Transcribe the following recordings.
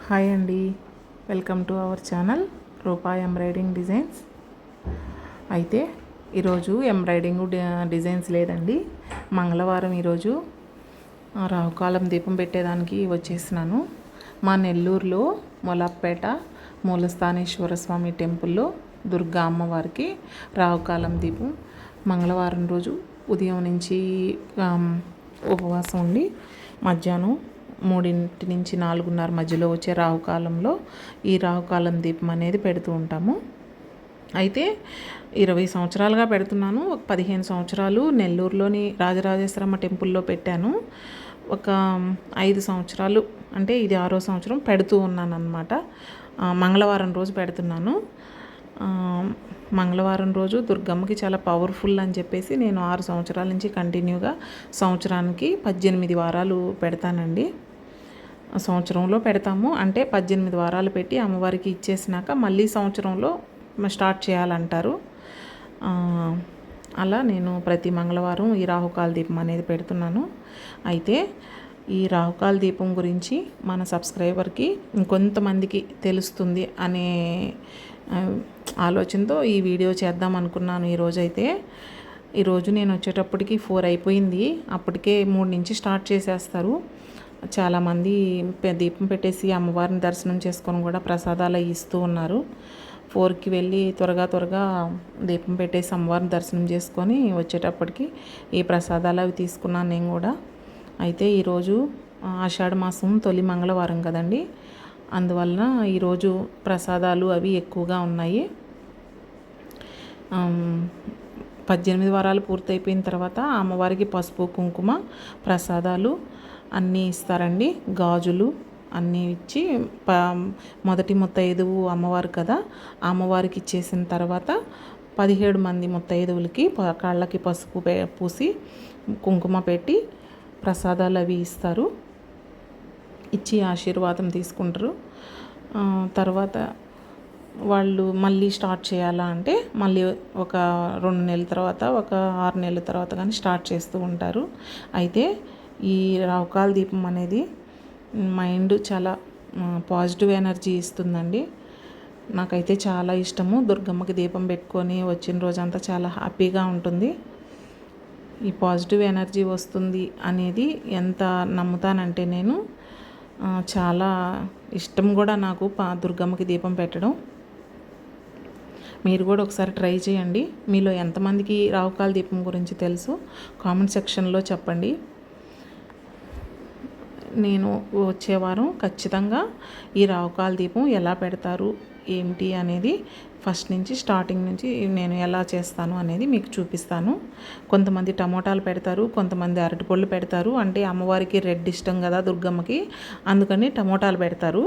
Hi అండి, welcome to our channel Roopa embroidering designs. అయితే ఈరోజు ఎంబ్రాయిడింగ్ డిజైన్స్ లేదండి. మంగళవారం ఈరోజు రాహుకాలం దీపం పెట్టేదానికి వచ్చేసినాను. మా నెల్లూరులో మొలప్పేట మూలస్థానేశ్వర స్వామి టెంపుల్లో దుర్గా అమ్మవారికి రాహుకాలం దీపం మంగళవారం రోజు ఉదయం నుంచి ఉపవాసం ఉండి మధ్యాహ్నం 3 నుంచి 4:30 మధ్యలో వచ్చే రాహుకాలంలో ఈ రాహుకాలం దీపం అనేది పెడుతూ ఉంటాము. అయితే 20 సంవత్సరాలుగా పెడుతున్నాను. ఒక 15 సంవత్సరాలు నెల్లూరులోని రాజరాజేశ్వరమ్మ టెంపుల్లో పెట్టాను. ఒక 5 సంవత్సరాలు అంటే ఇది 6వ సంవత్సరం పెడుతూ ఉన్నాను అన్నమాట. మంగళవారం రోజు పెడుతున్నాను. మంగళవారం రోజు దుర్గమ్మకి చాలా పవర్ఫుల్ అని చెప్పేసి నేను 6 సంవత్సరాల నుంచి కంటిన్యూగా సంవత్సరానికి 18 వారాలు పెడతానండి. సంవత్సరంలో పెడతాము. అంటే 18 వారాలు పెట్టి అమ్మవారికి ఇచ్చేసినాక మళ్ళీ సంవత్సరంలో స్టార్ట్ చేయాలంటారు. అలా నేను ప్రతి మంగళవారం ఈ రాహుకాల దీపం అనేది పెడుతున్నాను. అయితే ఈ రాహుకాల దీపం గురించి మన సబ్స్క్రైబర్కి ఇంకొంతమందికి తెలుస్తుంది అనే ఆలోచనతో ఈ వీడియో చేద్దాం అనుకున్నాను. ఈరోజు నేను వచ్చేటప్పటికి 4 అయిపోయింది. అప్పటికే 3 నుంచి స్టార్ట్ చేసేస్తారు. చాలామంది దీపం పెట్టేసి అమ్మవారిని దర్శనం చేసుకొని కూడా ప్రసాదాలు ఇస్తూ ఉన్నారు. 4కి వెళ్ళి త్వరగా దీపం పెట్టేసి అమ్మవారిని దర్శనం చేసుకొని వచ్చేటప్పటికి ఈ ప్రసాదాలు అవి తీసుకున్నాను నేను కూడా. అయితే ఈరోజు ఆషాఢ మాసం తొలి మంగళవారం కదండి, అందువలన ఈరోజు ప్రసాదాలు అవి ఎక్కువగా ఉన్నాయి. 18 వారాలు పూర్తయిపోయిన తర్వాత అమ్మవారికి పసుపు కుంకుమ ప్రసాదాలు అన్నీ ఇస్తారండి. గాజులు అన్నీ ఇచ్చి మొదటి ముత్తైదువు అమ్మవారు కదా, అమ్మవారికి ఇచ్చేసిన తర్వాత 17 మంది ముత్తైదువులకి కాళ్ళకి పసుపు పూసి కుంకుమ పెట్టి ప్రసాదాలు అవి ఇస్తారు. ఇచ్చి ఆశీర్వాదం తీసుకుంటారు. తర్వాత వాళ్ళు మళ్ళీ స్టార్ట్ చేయాలా అంటే మళ్ళీ ఒక 2 నెలల తర్వాత, ఒక 6 నెలల తర్వాత కానీ స్టార్ట్ చేస్తూ ఉంటారు. అయితే ఈ రాహుకాల దీపం అనేది మైండ్ చాలా పాజిటివ్ ఎనర్జీ ఇస్తుందండి. నాకైతే చాలా ఇష్టము. దుర్గమ్మకి దీపం పెట్టుకొని వచ్చిన రోజంతా చాలా హ్యాపీగా ఉంటుంది. ఈ పాజిటివ్ ఎనర్జీ వస్తుంది అనేది ఎంత నమ్ముతానంటే నేను చాలా ఇష్టం కూడా నాకు దుర్గమ్మకి దీపం పెట్టడం. మీరు కూడా ఒకసారి ట్రై చేయండి. మీలో ఎంతమందికి రాహుకాల దీపం గురించి తెలుసు కామెంట్ సెక్షన్లో చెప్పండి. నేను వచ్చే వారం ఖచ్చితంగా ఈ రాహుకాల దీపం ఎలా పెడతారు ఏమిటి అనేది ఫస్ట్ నుంచి స్టార్టింగ్ నుంచి నేను ఎలా చేస్తాను అనేది మీకు చూపిస్తాను. కొంతమంది టమోటాలు పెడతారు, కొంతమంది అరటిపళ్ళు పెడతారు. అంటే అమ్మవారికి రెడ్ ఇష్టం కదా దుర్గమ్మకి, అందుకని టమోటాలు పెడతారు.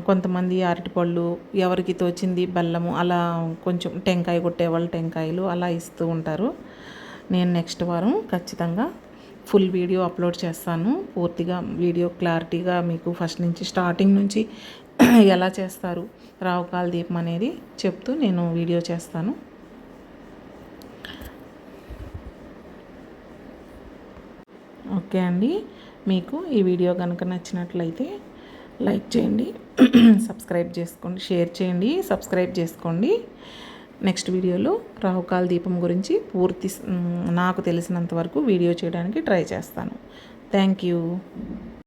కొంతమంది అరటిపళ్ళు, ఎవరికి తోచింది బెల్లము, అలా కొంచెం టెంకాయ కొట్టేవాళ్ళు టెంకాయలు అలా ఇస్తూ ఉంటారు. నేను నెక్స్ట్ వారం ఖచ్చితంగా ఫుల్ వీడియో అప్లోడ్ చేస్తాను. పూర్తిగా వీడియో క్లారిటీగా మీకు ఫస్ట్ నుంచి స్టార్టింగ్ నుంచి ఎలా చేస్తారు రాహుకాల దీపం అనేది చెప్తూ నేను వీడియో చేస్తాను. ఓకే అండి, మీకు ఈ వీడియో కనుక నచ్చినట్లయితే లైక్ చేయండి, సబ్స్క్రైబ్ చేసుకోండి, షేర్ చేయండి, సబ్స్క్రైబ్ చేసుకోండి. నెక్స్ట్ వీడియోలో రాహుకాల దీపం గురించి నాకు తెలిసినంత వరకు వీడియో చేయడానికి ట్రై చేస్తాను. Thank you.